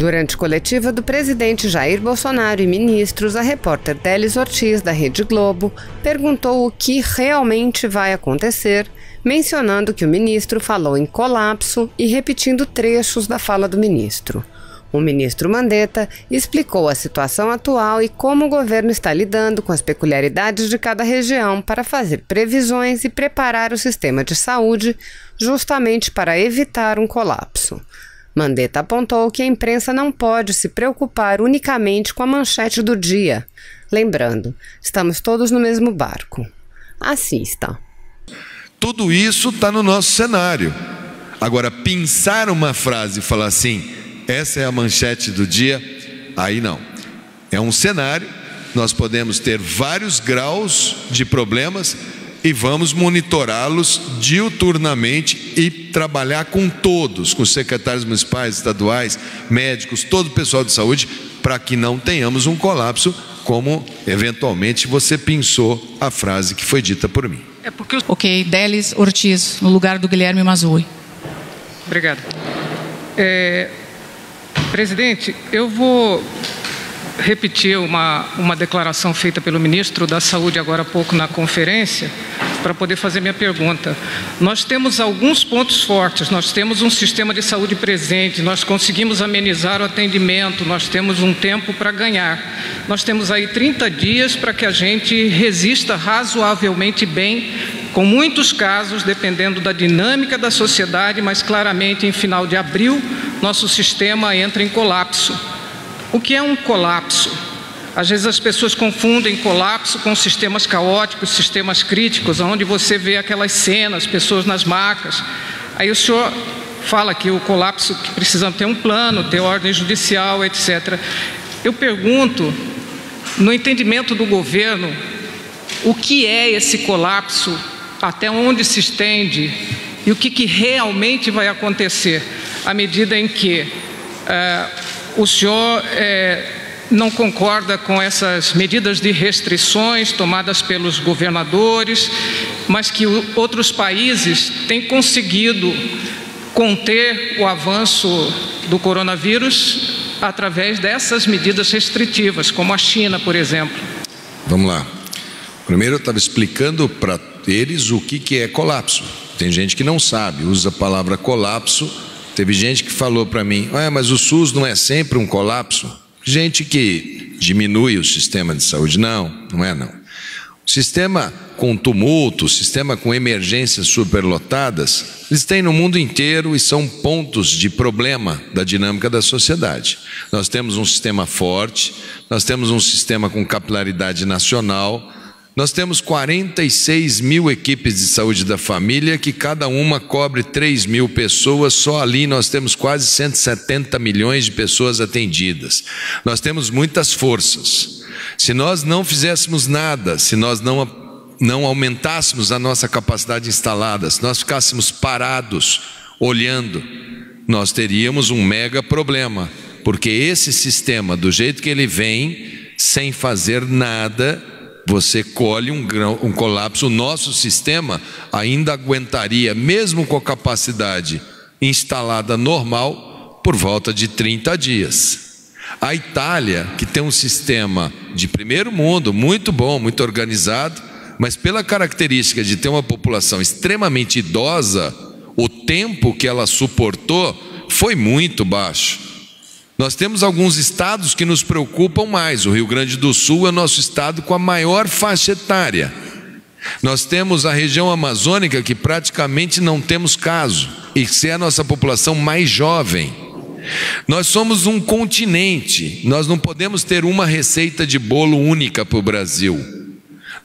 Durante coletiva do presidente Jair Bolsonaro e ministros, a repórter Délis Ortiz, da Rede Globo, perguntou o que realmente vai acontecer, mencionando que o ministro falou em colapso e repetindo trechos da fala do ministro. O ministro Mandetta explicou a situação atual e como o governo está lidando com as peculiaridades de cada região para fazer previsões e preparar o sistema de saúde justamente para evitar um colapso. Mandetta apontou que a imprensa não pode se preocupar unicamente com a manchete do dia. Lembrando, estamos todos no mesmo barco. Assista. Tudo isso está no nosso cenário. Agora, pensar uma frase e falar assim, essa é a manchete do dia, aí não. É um cenário, nós podemos ter vários graus de problemas e vamos monitorá-los diuturnamente e trabalhar com todos, com os secretários municipais, estaduais, médicos, todo o pessoal de saúde, para que não tenhamos um colapso, como eventualmente você pensou a frase que foi dita por mim. Ok, Délis Ortiz, no lugar do Guilherme Mazui. Obrigado. Presidente, eu vou repetir uma declaração feita pelo ministro da Saúde agora há pouco na conferência, para poder fazer minha pergunta. Nós temos alguns pontos fortes, nós temos um sistema de saúde presente, nós conseguimos amenizar o atendimento, nós temos um tempo para ganhar. Nós temos aí 30 dias para que a gente resista razoavelmente bem, com muitos casos, dependendo da dinâmica da sociedade, mas claramente em final de abril, nosso sistema entra em colapso. O que é um colapso? Às vezes as pessoas confundem colapso com sistemas caóticos, sistemas críticos, onde você vê aquelas cenas, pessoas nas macas. Aí o senhor fala que o colapso, que precisamos ter um plano, ter ordem judicial, etc. Eu pergunto, no entendimento do governo, o que é esse colapso, até onde se estende e o que realmente vai acontecer à medida em que o senhor não concorda com essas medidas de restrições tomadas pelos governadores, mas que outros países têm conseguido conter o avanço do coronavírus através dessas medidas restritivas, como a China, por exemplo. Vamos lá. Primeiro eu estava explicando para eles o que é colapso. Tem gente que não sabe, usa a palavra colapso. Teve gente que falou para mim, mas o SUS não é sempre um colapso? Gente que diminui o sistema de saúde. Não é não. O sistema com tumulto, o sistema com emergências superlotadas, eles têm no mundo inteiro e são pontos de problema da dinâmica da sociedade. Nós temos um sistema forte, nós temos um sistema com capilaridade nacional, nós temos 46 mil equipes de saúde da família, que cada uma cobre 3 mil pessoas, só ali nós temos quase 170 milhões de pessoas atendidas. Nós temos muitas forças. Se nós não fizéssemos nada, se nós não aumentássemos a nossa capacidade instalada, se nós ficássemos parados, olhando, nós teríamos um mega problema, porque esse sistema, do jeito que ele vem, sem fazer nada, você colhe um colapso. O nosso sistema ainda aguentaria, mesmo com a capacidade instalada normal, por volta de 30 dias. A Itália, que tem um sistema de primeiro mundo, muito bom, muito organizado, mas pela característica de ter uma população extremamente idosa, o tempo que ela suportou foi muito baixo. Nós temos alguns estados que nos preocupam mais. O Rio Grande do Sul é o nosso estado com a maior faixa etária. Nós temos a região amazônica, que praticamente não temos caso, e que é a nossa população mais jovem. Nós somos um continente, nós não podemos ter uma receita de bolo única para o Brasil.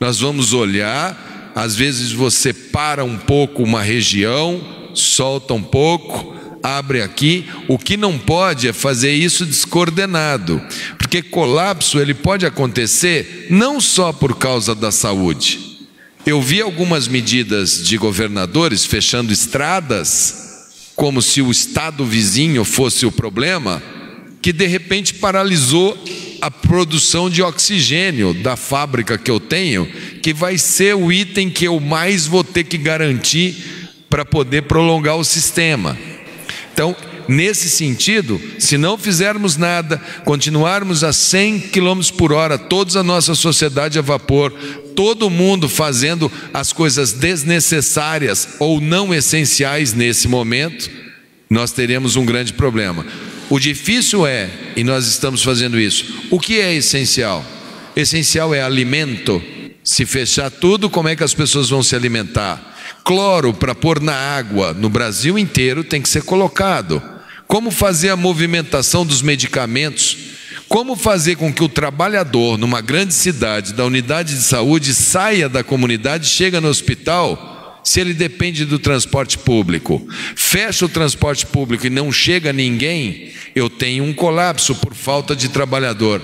Nós vamos olhar, às vezes você para um pouco uma região, solta um pouco, abre aqui. O que não pode é fazer isso descoordenado, porque colapso ele pode acontecer não só por causa da saúde. Eu vi algumas medidas de governadores fechando estradas, como se o estado vizinho fosse o problema, que de repente paralisou a produção de oxigênio da fábrica que eu tenho, que vai ser o item que eu mais vou ter que garantir para poder prolongar o sistema. Então, nesse sentido, se não fizermos nada, continuarmos a 100 km por hora, toda a nossa sociedade a vapor, todo mundo fazendo as coisas desnecessárias ou não essenciais nesse momento, nós teremos um grande problema. O difícil é, e nós estamos fazendo isso, o que é essencial? Essencial é alimento. Se fechar tudo, como é que as pessoas vão se alimentar? Cloro para pôr na água no Brasil inteiro tem que ser colocado. Como fazer a movimentação dos medicamentos? Como fazer com que o trabalhador numa grande cidade, da unidade de saúde, saia da comunidade e chegue no hospital, se ele depende do transporte público? Fecha o transporte público e não chega ninguém, eu tenho um colapso por falta de trabalhador.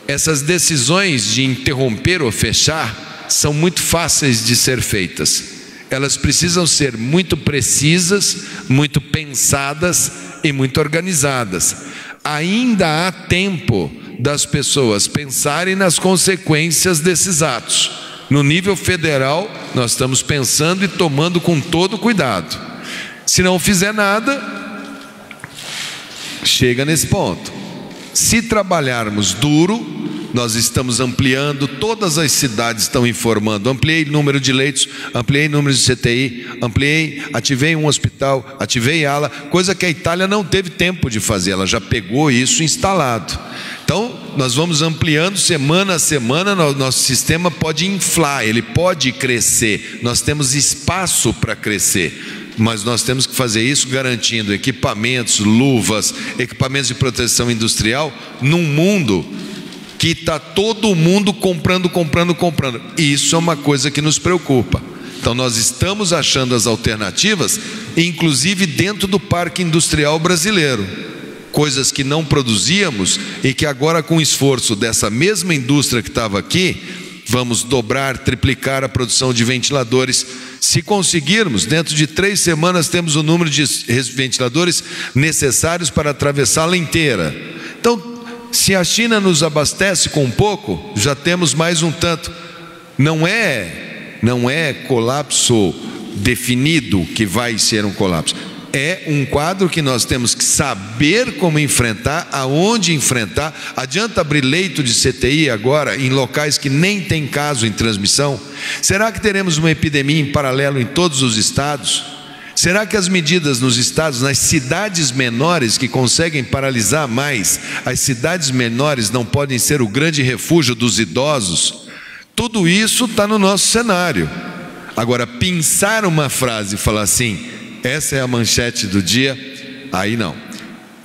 Essas decisões de interromper ou fechar são muito fáceis de ser feitas. Elas precisam ser muito precisas, muito pensadas e muito organizadas. Ainda há tempo das pessoas pensarem nas consequências desses atos. No nível federal, nós estamos pensando e tomando com todo cuidado. Se não fizer nada, chega nesse ponto. Se trabalharmos duro, nós estamos ampliando, todas as cidades estão informando, ampliei número de leitos, ampliei número de CTI, ativei um hospital, ativei ala, coisa que a Itália não teve tempo de fazer, ela já pegou isso instalado. Então, nós vamos ampliando semana a semana, nosso sistema pode inflar, ele pode crescer, nós temos espaço para crescer, mas nós temos que fazer isso garantindo equipamentos, luvas, equipamentos de proteção industrial, num mundo que está todo mundo comprando. Isso é uma coisa que nos preocupa. Então nós estamos achando as alternativas, inclusive dentro do parque industrial brasileiro. Coisas que não produzíamos e que agora, com o esforço dessa mesma indústria que estava aqui, vamos dobrar, triplicar a produção de ventiladores. Se conseguirmos, dentro de 3 semanas temos o número de ventiladores necessários para atravessá-la inteira. Então, se a China nos abastece com um pouco, já temos mais um tanto. Não é colapso definido que vai ser um colapso. É um quadro que nós temos que saber como enfrentar, aonde enfrentar. Adianta abrir leito de CTI agora em locais que nem tem caso em transmissão? Será que teremos uma epidemia em paralelo em todos os estados? Será que as medidas nos estados, nas cidades menores que conseguem paralisar mais, as cidades menores não podem ser o grande refúgio dos idosos? Tudo isso está no nosso cenário. Agora, pensar uma frase e falar assim, essa é a manchete do dia, aí não.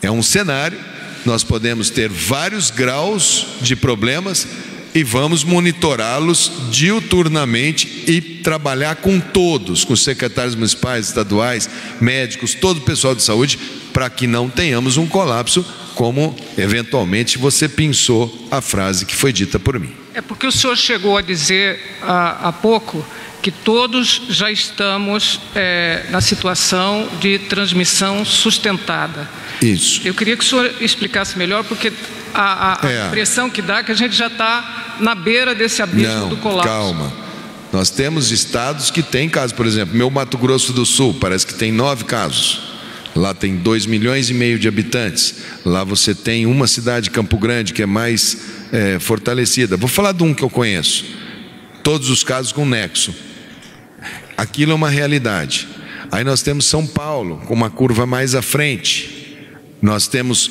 É um cenário, nós podemos ter vários graus de problemas e vamos monitorá-los diuturnamente e trabalhar com todos, com os secretários municipais, estaduais, médicos, todo o pessoal de saúde, para que não tenhamos um colapso, como eventualmente você pensou a frase que foi dita por mim. É porque o senhor chegou a dizer há pouco que todos já estamos na situação de transmissão sustentada. Isso. Eu queria que o senhor explicasse melhor, porque a impressão que dá é que a gente já está na beira desse abismo do colapso. Calma. Nós temos estados que têm casos, por exemplo, meu Mato Grosso do Sul, parece que tem 9 casos. Lá tem 2,5 milhões de habitantes. Lá você tem uma cidade, Campo Grande, que é mais fortalecida. Vou falar de um que eu conheço. Todos os casos com nexo. Aquilo é uma realidade. Aí nós temos São Paulo, com uma curva mais à frente. Nós temos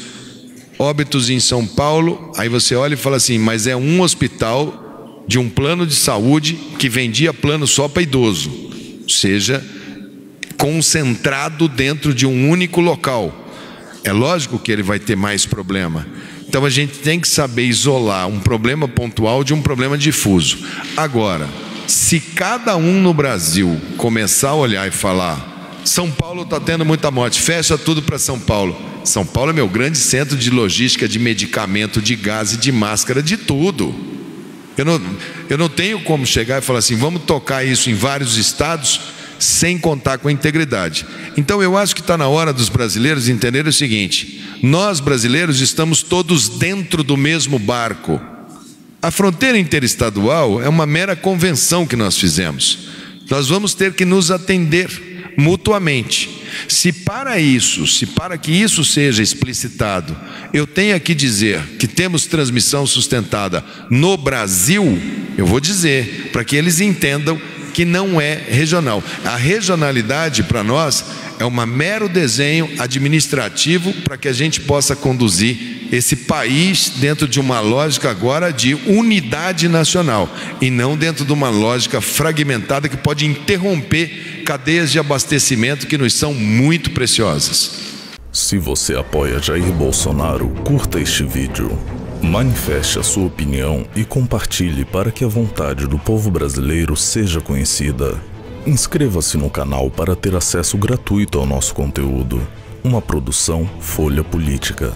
óbitos em São Paulo. Aí você olha e fala assim, mas é um hospital de um plano de saúde que vendia plano só para idoso. Ou seja, concentrado dentro de um único local. É lógico que ele vai ter mais problema. Então a gente tem que saber isolar um problema pontual de um problema difuso. Agora, se cada um no Brasil começar a olhar e falar, São Paulo está tendo muita morte, fecha tudo para São Paulo. São Paulo é meu grande centro de logística, de medicamento, de gás e de máscara, de tudo. Eu não tenho como chegar e falar assim, vamos tocar isso em vários estados sem contar com a integridade. Então eu acho que está na hora dos brasileiros entenderem o seguinte, nós brasileiros estamos todos dentro do mesmo barco. A fronteira interestadual é uma mera convenção que nós fizemos. Nós vamos ter que nos atender mutuamente. Se para que isso seja explicitado, eu tenho que dizer que temos transmissão sustentada no Brasil, eu vou dizer, para que eles entendam que não é regional. A regionalidade para nós é um mero desenho administrativo para que a gente possa conduzir esse país dentro de uma lógica agora de unidade nacional e não dentro de uma lógica fragmentada que pode interromper cadeias de abastecimento que nos são muito preciosas. Se você apoia Jair Bolsonaro, curta este vídeo, manifeste a sua opinião e compartilhe para que a vontade do povo brasileiro seja conhecida. Inscreva-se no canal para ter acesso gratuito ao nosso conteúdo. Uma produção Folha Política.